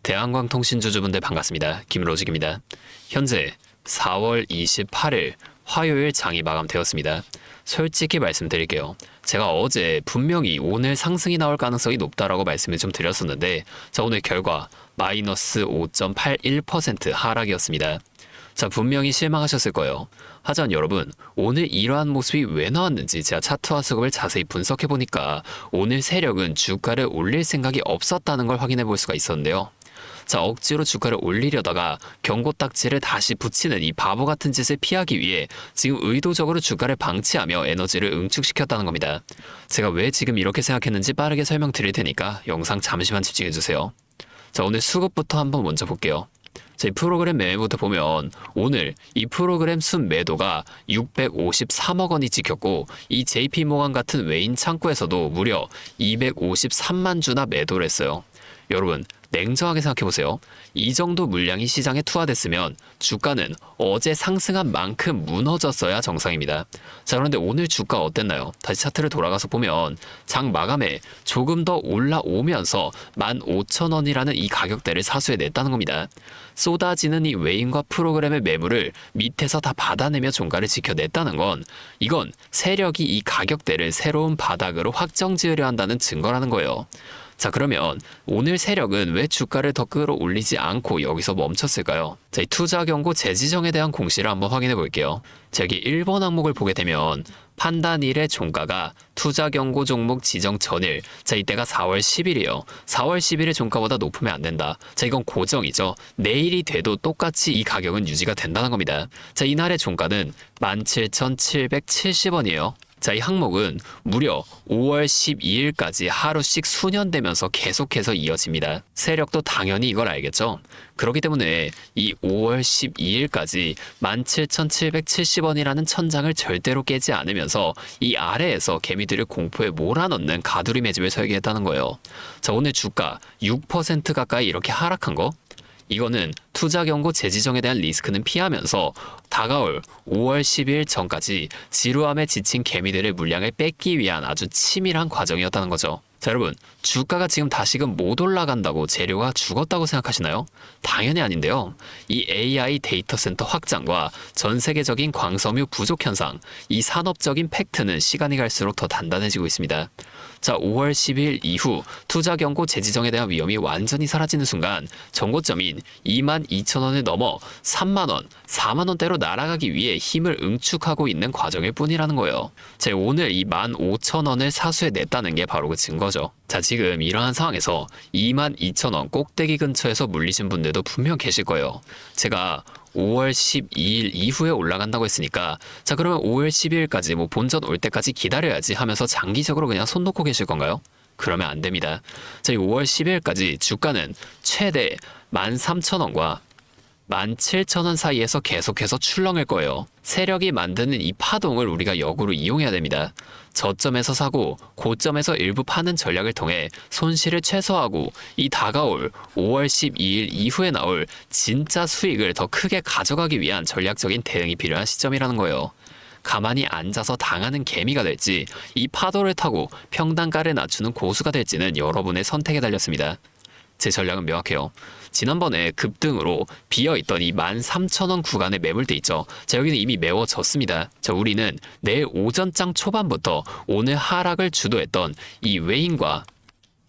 대한광통신주주분들 반갑습니다. 김로직입니다. 현재 4월 28일 화요일 장이 마감되었습니다. 솔직히 말씀드릴게요. 제가 어제 분명히 오늘 상승이 나올 가능성이 높다라고 말씀을 좀 드렸었는데 자, 오늘 결과 마이너스 5.81% 하락이었습니다. 자, 분명히 실망하셨을 거예요. 하지만 여러분, 오늘 이러한 모습이 왜 나왔는지 제가 차트와 수급을 자세히 분석해보니까 오늘 세력은 주가를 올릴 생각이 없었다는 걸 확인해 볼 수가 있었는데요. 자, 억지로 주가를 올리려다가 경고 딱지를 다시 붙이는 이 바보 같은 짓을 피하기 위해 지금 의도적으로 주가를 방치하며 에너지를 응축시켰다는 겁니다. 제가 왜 지금 이렇게 생각했는지 빠르게 설명드릴 테니까 영상 잠시만 집중해주세요. 자, 오늘 수급부터 한번 먼저 볼게요. 제 프로그램 매매부터 보면 오늘 이 프로그램 순 매도가 653억 원이 찍혔고 이 JP모간 같은 외인 창구에서도 무려 253만 주나 매도를 했어요. 여러분, 냉정하게 생각해보세요. 이 정도 물량이 시장에 투하됐으면 주가는 어제 상승한 만큼 무너졌어야 정상입니다. 자, 그런데 오늘 주가 어땠나요? 다시 차트를 돌아가서 보면 장 마감에 조금 더 올라오면서 15,000원이라는 이 가격대를 사수해냈다는 겁니다. 쏟아지는 이 외인과 프로그램의 매물을 밑에서 다 받아내며 종가를 지켜냈다는 건 이건 세력이 이 가격대를 새로운 바닥으로 확정지으려 한다는 증거라는 거예요. 자, 그러면 오늘 세력은 왜 주가를 더 끌어올리지 않고 여기서 멈췄을까요? 자, 이 투자 경고 재지정에 대한 공시를 한번 확인해 볼게요. 자, 여기 1번 항목을 보게 되면 판단일의 종가가 투자 경고 종목 지정 전일. 자, 이때가 4월 10일이에요. 4월 10일의 종가보다 높으면 안 된다. 자, 이건 고정이죠. 내일이 돼도 똑같이 이 가격은 유지가 된다는 겁니다. 자, 이날의 종가는 17,770원이에요. 자, 이 항목은 무려 5월 12일까지 하루씩 수년되면서 계속해서 이어집니다. 세력도 당연히 이걸 알겠죠? 그렇기 때문에 이 5월 12일까지 17,770원이라는 천장을 절대로 깨지 않으면서 이 아래에서 개미들을 공포에 몰아넣는 가두리 매집을 설계했다는 거예요. 자, 오늘 주가 6% 가까이 이렇게 하락한 거? 이거는 투자 경고 재지정에 대한 리스크는 피하면서 다가올 5월 10일 전까지 지루함에 지친 개미들의 물량을 뺏기 위한 아주 치밀한 과정이었다는 거죠. 자, 여러분, 주가가 지금 다시금 못 올라간다고 재료가 죽었다고 생각하시나요? 당연히 아닌데요. 이 AI 데이터 센터 확장과 전 세계적인 광섬유 부족 현상, 이 산업적인 팩트는 시간이 갈수록 더 단단해지고 있습니다. 자, 5월 10일 이후 투자 경고 재지정에 대한 위험이 완전히 사라지는 순간 정고점인 22,000원을 넘어 3만원, 4만원대로 날아가기 위해 힘을 응축하고 있는 과정일 뿐이라는 거예요. 자, 오늘 이 15,000원을 사수해냈다는 게 바로 그 증거죠. 자, 지금 이러한 상황에서 22,000원 꼭대기 근처에서 물리신 분들도 분명 계실 거예요. 제가 5월 12일 이후에 올라간다고 했으니까 자, 그러면 5월 12일까지 뭐 본전 올 때까지 기다려야지 하면서 장기적으로 그냥 손 놓고 계실 건가요? 그러면 안 됩니다. 자, 이 5월 12일까지 주가는 최대 13,000원과 17,000원 사이에서 계속해서 출렁일 거예요. 세력이 만드는 이 파동을 우리가 역으로 이용해야 됩니다. 저점에서 사고 고점에서 일부 파는 전략을 통해 손실을 최소화하고 이 다가올 5월 12일 이후에 나올 진짜 수익을 더 크게 가져가기 위한 전략적인 대응이 필요한 시점이라는 거예요. 가만히 앉아서 당하는 개미가 될지 이 파도를 타고 평단가를 낮추는 고수가 될지는 여러분의 선택에 달렸습니다. 제 전략은 명확해요. 지난번에 급등으로 비어있던 이 13,000원 구간의 매물대 있죠. 자, 여기는 이미 메워졌습니다. 자, 우리는 내일 오전장 초반부터 오늘 하락을 주도했던 이 외인과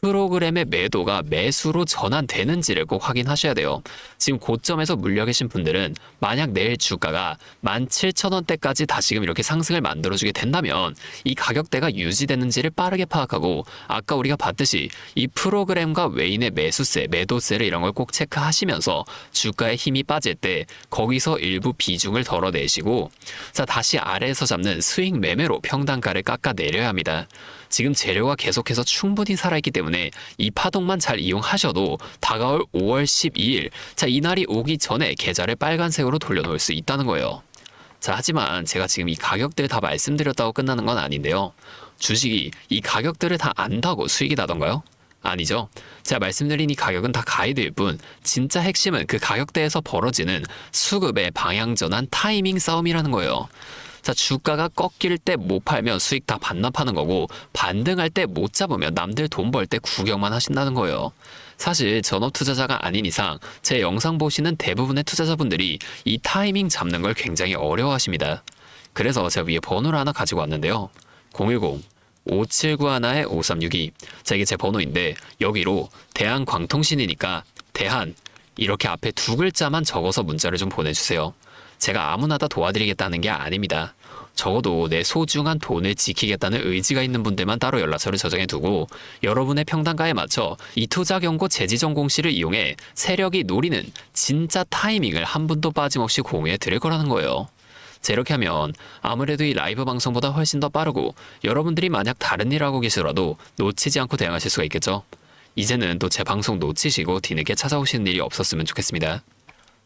프로그램의 매도가 매수로 전환되는지를 꼭 확인하셔야 돼요. 지금 고점에서 물려 계신 분들은 만약 내일 주가가 17,000원대까지 다시금 이렇게 상승을 만들어주게 된다면 이 가격대가 유지되는지를 빠르게 파악하고 아까 우리가 봤듯이 이 프로그램과 외인의 매수세, 매도세를 이런 걸 꼭 체크하시면서 주가에 힘이 빠질 때 거기서 일부 비중을 덜어내시고 자, 다시 아래에서 잡는 스윙 매매로 평단가를 깎아내려야 합니다. 지금 재료가 계속해서 충분히 살아있기 때문에 이 파동만 잘 이용하셔도 다가올 5월 12일 자, 이날이 오기 전에 계좌를 빨간색으로 돌려놓을 수 있다는 거예요. 자, 하지만 제가 지금 이 가격들 다 말씀드렸다고 끝나는 건 아닌데요. 주식이 이 가격들을 다 안다고 수익이 나던가요? 아니죠. 제가 말씀드린 이 가격은 다 가이드일 뿐 진짜 핵심은 그 가격대에서 벌어지는 수급의 방향전환 타이밍 싸움이라는 거예요. 자, 주가가 꺾일 때 못 팔면 수익 다 반납하는 거고 반등할 때 못 잡으면 남들 돈 벌 때 구경만 하신다는 거예요. 사실 전업 투자자가 아닌 이상 제 영상 보시는 대부분의 투자자분들이 이 타이밍 잡는 걸 굉장히 어려워하십니다. 그래서 제가 위에 번호를 하나 가지고 왔는데요. 010-5791-5362. 자, 이게 제 번호인데 여기로 대한광통신이니까 대한 이렇게 앞에 두 글자만 적어서 문자를 좀 보내주세요. 제가 아무나 다 도와드리겠다는 게 아닙니다. 적어도 내 소중한 돈을 지키겠다는 의지가 있는 분들만 따로 연락처를 저장해두고 여러분의 평단가에 맞춰 이 투자경고 재지전공시를 이용해 세력이 노리는 진짜 타이밍을 한 분도 빠짐없이 공유해 드릴 거라는 거예요. 자, 이렇게 하면 아무래도 이 라이브 방송보다 훨씬 더 빠르고 여러분들이 만약 다른 일 하고 계시더라도 놓치지 않고 대응하실 수가 있겠죠. 이제는 또 제 방송 놓치시고 뒤늦게 찾아오시는 일이 없었으면 좋겠습니다.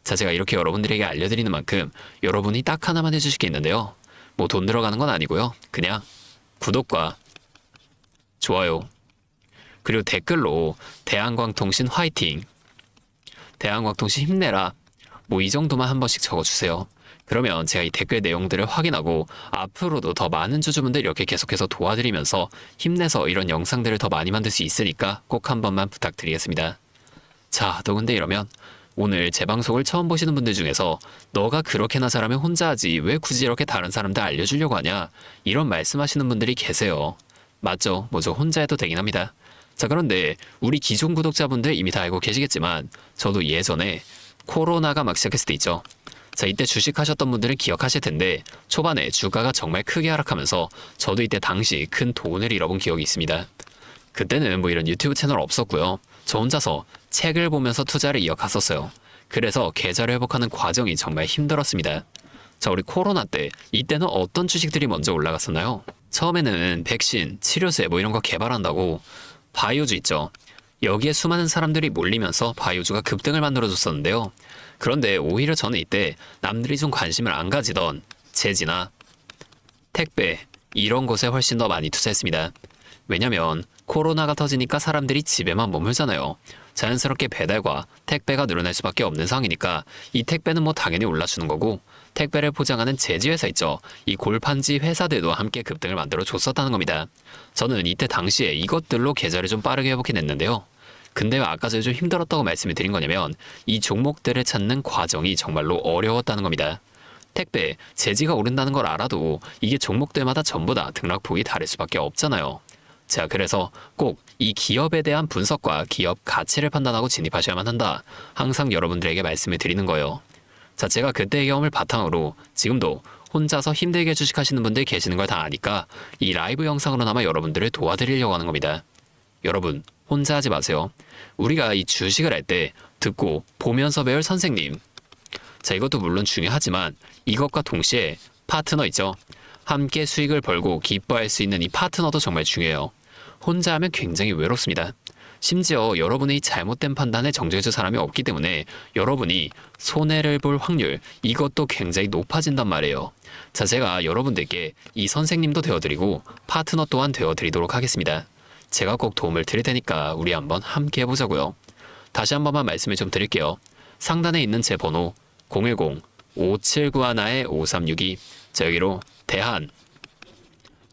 자, 제가 이렇게 여러분들에게 알려드리는 만큼 여러분이 딱 하나만 해주실 게 있는데요. 뭐 돈 들어가는 건 아니고요. 그냥 구독과 좋아요 그리고 댓글로 대한광통신 화이팅, 대한광통신 힘내라 뭐 이 정도만 한 번씩 적어주세요. 그러면 제가 이 댓글 내용들을 확인하고 앞으로도 더 많은 주주분들 이렇게 계속해서 도와드리면서 힘내서 이런 영상들을 더 많이 만들 수 있으니까 꼭 한 번만 부탁드리겠습니다. 자, 또 근데 이러면 오늘 제 방송을 처음 보시는 분들 중에서 너가 그렇게나 잘하면 혼자 하지 왜 굳이 이렇게 다른 사람들 알려주려고 하냐 이런 말씀하시는 분들이 계세요. 맞죠? 뭐 저 혼자 해도 되긴 합니다. 자, 그런데 우리 기존 구독자분들 이미 다 알고 계시겠지만 저도 예전에 코로나가 막 시작했을 때 있죠. 자, 이때 주식하셨던 분들은 기억하실 텐데 초반에 주가가 정말 크게 하락하면서 저도 이때 당시 큰 돈을 잃어본 기억이 있습니다. 그때는 뭐 이런 유튜브 채널 없었고요. 저 혼자서 책을 보면서 투자를 이어갔었어요. 그래서 계좌를 회복하는 과정이 정말 힘들었습니다. 자, 우리 코로나 때 이때는 어떤 주식들이 먼저 올라갔었나요? 처음에는 백신, 치료제 뭐 이런 거 개발한다고 바이오주 있죠. 여기에 수많은 사람들이 몰리면서 바이오주가 급등을 만들어줬었는데요. 그런데 오히려 저는 이때 남들이 좀 관심을 안 가지던 제지나 택배 이런 곳에 훨씬 더 많이 투자했습니다. 왜냐면 코로나가 터지니까 사람들이 집에만 머물잖아요. 자연스럽게 배달과 택배가 늘어날 수밖에 없는 상황이니까 이 택배는 뭐 당연히 올라주는 거고 택배를 포장하는 제지회사 있죠. 이 골판지 회사들도 함께 급등을 만들어 줬었다는 겁니다. 저는 이때 당시에 이것들로 계좌를 좀 빠르게 회복해냈는데요. 근데 왜 아까 전에 좀 힘들었다고 말씀을 드린 거냐면 이 종목들을 찾는 과정이 정말로 어려웠다는 겁니다. 택배, 제지가 오른다는 걸 알아도 이게 종목들마다 전부 다 등락폭이 다를 수밖에 없잖아요. 자, 그래서 꼭 이 기업에 대한 분석과 기업 가치를 판단하고 진입하셔야만 한다. 항상 여러분들에게 말씀을 드리는 거예요. 자, 제가 그때의 경험을 바탕으로 지금도 혼자서 힘들게 주식하시는 분들 계시는 걸 다 아니까 이 라이브 영상으로나마 여러분들을 도와드리려고 하는 겁니다. 여러분, 혼자 하지 마세요. 우리가 이 주식을 할 때 듣고 보면서 배울 선생님. 자, 이것도 물론 중요하지만 이것과 동시에 파트너 있죠. 함께 수익을 벌고 기뻐할 수 있는 이 파트너도 정말 중요해요. 혼자 하면 굉장히 외롭습니다. 심지어 여러분의 잘못된 판단에 정죄해줄 사람이 없기 때문에 여러분이 손해를 볼 확률 이것도 굉장히 높아진단 말이에요. 자, 제가 여러분들께 이 선생님도 되어드리고 파트너 또한 되어드리도록 하겠습니다. 제가 꼭 도움을 드릴 테니까 우리 한번 함께 해보자고요. 다시 한 번만 말씀을 좀 드릴게요. 상단에 있는 제 번호 010-5791-5362 자, 여기로 대한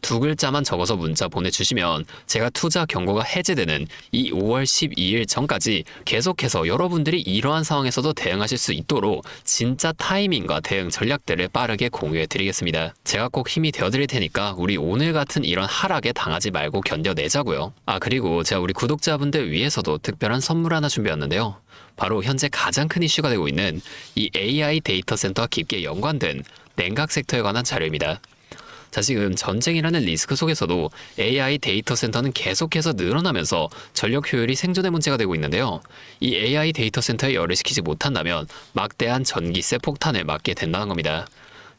두 글자만 적어서 문자 보내주시면 제가 투자 경고가 해제되는 이 5월 12일 전까지 계속해서 여러분들이 이러한 상황에서도 대응하실 수 있도록 진짜 타이밍과 대응 전략들을 빠르게 공유해 드리겠습니다. 제가 꼭 힘이 되어드릴 테니까 우리 오늘 같은 이런 하락에 당하지 말고 견뎌내자고요. 아, 그리고 제가 우리 구독자분들 위해서도 특별한 선물 하나 준비했는데요. 바로 현재 가장 큰 이슈가 되고 있는 이 AI 데이터 센터와 깊게 연관된 냉각 섹터에 관한 자료입니다. 자, 지금 전쟁이라는 리스크 속에서도 AI 데이터 센터는 계속해서 늘어나면서 전력 효율이 생존의 문제가 되고 있는데요. 이 AI 데이터 센터에 열을 식히지 못한다면 막대한 전기세 폭탄을 맞게 된다는 겁니다.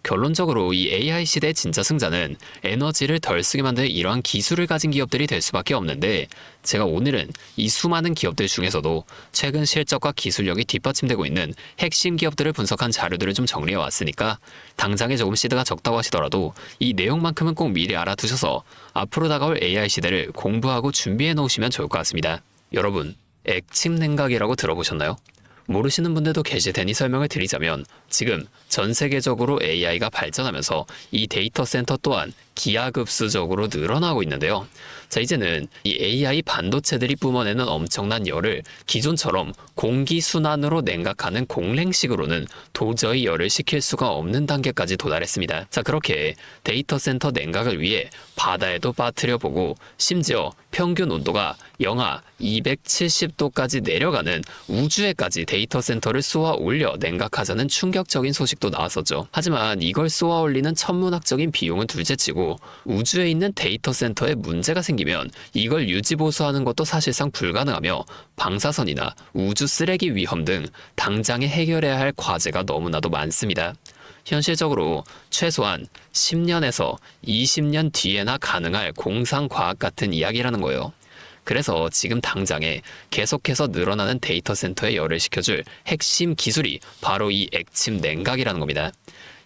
결론적으로 이 AI 시대의 진짜 승자는 에너지를 덜 쓰게 만드는 이러한 기술을 가진 기업들이 될 수밖에 없는데 제가 오늘은 이 수많은 기업들 중에서도 최근 실적과 기술력이 뒷받침되고 있는 핵심 기업들을 분석한 자료들을 좀 정리해 왔으니까 당장에 조금 시드가 적다고 하시더라도 이 내용만큼은 꼭 미리 알아두셔서 앞으로 다가올 AI 시대를 공부하고 준비해 놓으시면 좋을 것 같습니다. 여러분, 액침 냉각이라고 들어보셨나요? 모르시는 분들도 계실 테니 설명을 드리자면 지금 전 세계적으로 AI가 발전하면서 이 데이터 센터 또한 기하급수적으로 늘어나고 있는데요. 자, 이제는 이 AI 반도체들이 뿜어내는 엄청난 열을 기존처럼 공기순환으로 냉각하는 공랭식으로는 도저히 열을 식힐 수가 없는 단계까지 도달했습니다. 자, 그렇게 데이터 센터 냉각을 위해 바다에도 빠뜨려 보고 심지어 평균 온도가 영하 270도까지 내려가는 우주에까지 데이터 센터를 쏘아 올려 냉각하자는 충격적인 소식도 나왔었죠. 하지만 이걸 쏘아 올리는 천문학적인 비용은 둘째치고 우주에 있는 데이터 센터에 문제가 생기면 이걸 유지보수하는 것도 사실상 불가능하며 방사선이나 우주 쓰레기 위험 등 당장에 해결해야 할 과제가 너무나도 많습니다. 현실적으로 최소한 10년에서 20년 뒤에나 가능할 공상과학 같은 이야기라는 거예요. 그래서 지금 당장에 계속해서 늘어나는 데이터 센터에 열을 식혀줄 핵심 기술이 바로 이 액침 냉각이라는 겁니다.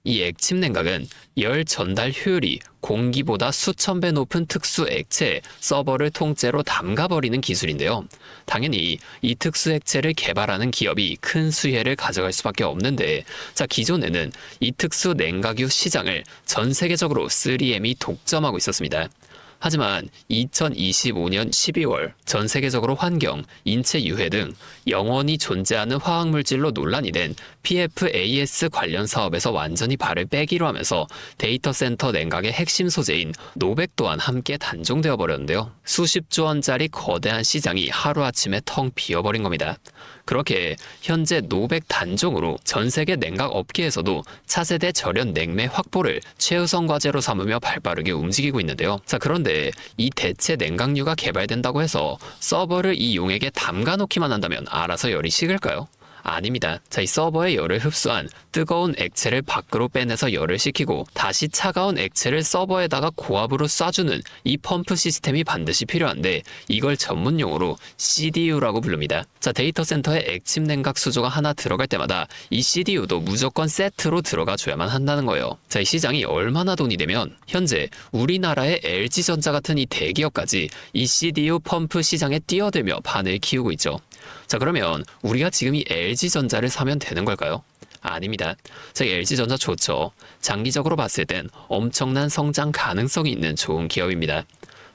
이 액침 냉각은 열 전달 효율이 공기보다 수천 배 높은 특수 액체에 서버를 통째로 담가버리는 기술인데요. 당연히 이 특수 액체를 개발하는 기업이 큰 수혜를 가져갈 수밖에 없는데, 자, 기존에는 이 특수 냉각유 시장을 전 세계적으로 3M이 독점하고 있었습니다. 하지만 2025년 12월 전 세계적으로 환경, 인체 유해 등 영원히 존재하는 화학물질로 논란이 된 PFAS 관련 사업에서 완전히 발을 빼기로 하면서 데이터 센터 냉각의 핵심 소재인 노백 또한 함께 단종되어 버렸는데요. 수십조 원짜리 거대한 시장이 하루아침에 텅 비어버린 겁니다. 그렇게 현재 노백 단종으로 전 세계 냉각 업계에서도 차세대 절연 냉매 확보를 최우선 과제로 삼으며 발빠르게 움직이고 있는데요. 자, 그런데 이 대체 냉각유가 개발된다고 해서 서버를 이 용액에 담가놓기만 한다면 알아서 열이 식을까요? 아닙니다. 자, 이 서버의 열을 흡수한 뜨거운 액체를 밖으로 빼내서 열을 식히고 다시 차가운 액체를 서버에다가 고압으로 쏴주는 이 펌프 시스템이 반드시 필요한데 이걸 전문용어로 CDU라고 부릅니다. 자, 데이터 센터에 액침 냉각 수조가 하나 들어갈 때마다 이 CDU도 무조건 세트로 들어가 줘야만 한다는 거예요. 자, 이 시장이 얼마나 돈이 되면 현재 우리나라의 LG전자 같은 이 대기업까지 이 CDU 펌프 시장에 뛰어들며 판을 키우고 있죠. 자, 그러면 우리가 지금 이 LG전자를 사면 되는 걸까요? 아닙니다. 자, LG전자 좋죠. 장기적으로 봤을 땐 엄청난 성장 가능성이 있는 좋은 기업입니다.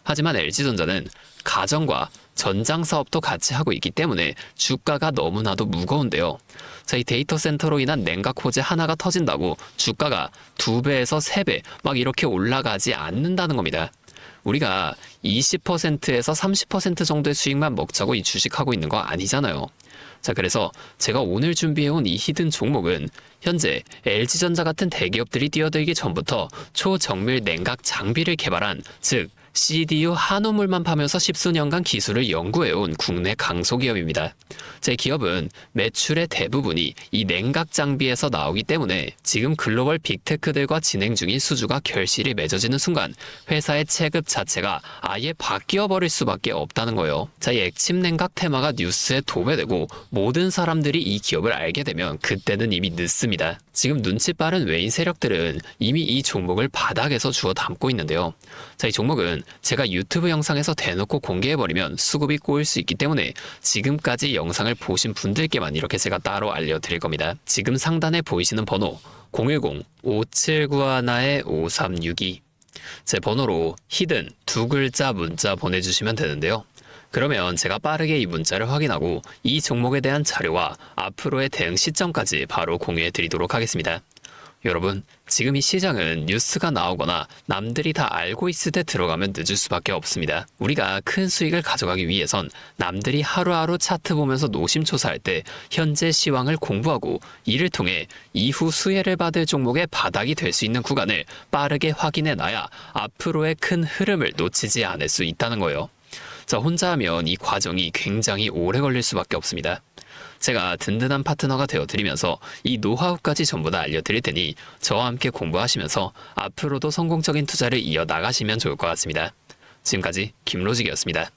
하지만 LG전자는 가전과 전장 사업도 같이 하고 있기 때문에 주가가 너무나도 무거운데요. 자, 이 데이터 센터로 인한 냉각 호재 하나가 터진다고 주가가 2배에서 3배 막 이렇게 올라가지 않는다는 겁니다. 우리가 20%에서 30% 정도의 수익만 먹자고 이 주식하고 있는 거 아니잖아요. 자, 그래서 제가 오늘 준비해온 이 히든 종목은 현재 LG전자 같은 대기업들이 뛰어들기 전부터 초정밀 냉각 장비를 개발한, 즉 CDU 한우물만 파면서 십수년간 기술을 연구해온 국내 강소기업입니다. 제 기업은 매출의 대부분이 이 냉각 장비에서 나오기 때문에 지금 글로벌 빅테크들과 진행 중인 수주가 결실이 맺어지는 순간 회사의 체급 자체가 아예 바뀌어버릴 수밖에 없다는 거예요. 자, 이 액침 냉각 테마가 뉴스에 도배되고 모든 사람들이 이 기업을 알게 되면 그때는 이미 늦습니다. 지금 눈치 빠른 외인 세력들은 이미 이 종목을 바닥에서 주워 담고 있는데요. 자, 이 종목은 제가 유튜브 영상에서 대놓고 공개해버리면 수급이 꼬일 수 있기 때문에 지금까지 영상을 보신 분들께만 이렇게 제가 따로 알려드릴 겁니다. 지금 상단에 보이시는 번호 010-5791-5362 제 번호로 히든 2글자 문자 보내주시면 되는데요. 그러면 제가 빠르게 이 문자를 확인하고 이 종목에 대한 자료와 앞으로의 대응 시점까지 바로 공유해 드리도록 하겠습니다. 여러분, 지금 이 시장은 뉴스가 나오거나 남들이 다 알고 있을 때 들어가면 늦을 수밖에 없습니다. 우리가 큰 수익을 가져가기 위해선 남들이 하루하루 차트 보면서 노심초사할 때 현재 시황을 공부하고 이를 통해 이후 수혜를 받을 종목의 바닥이 될 수 있는 구간을 빠르게 확인해 놔야 앞으로의 큰 흐름을 놓치지 않을 수 있다는 거예요. 자, 혼자 하면 이 과정이 굉장히 오래 걸릴 수밖에 없습니다. 제가 든든한 파트너가 되어드리면서 이 노하우까지 전부 다 알려드릴 테니 저와 함께 공부하시면서 앞으로도 성공적인 투자를 이어나가시면 좋을 것 같습니다. 지금까지 김로직이었습니다.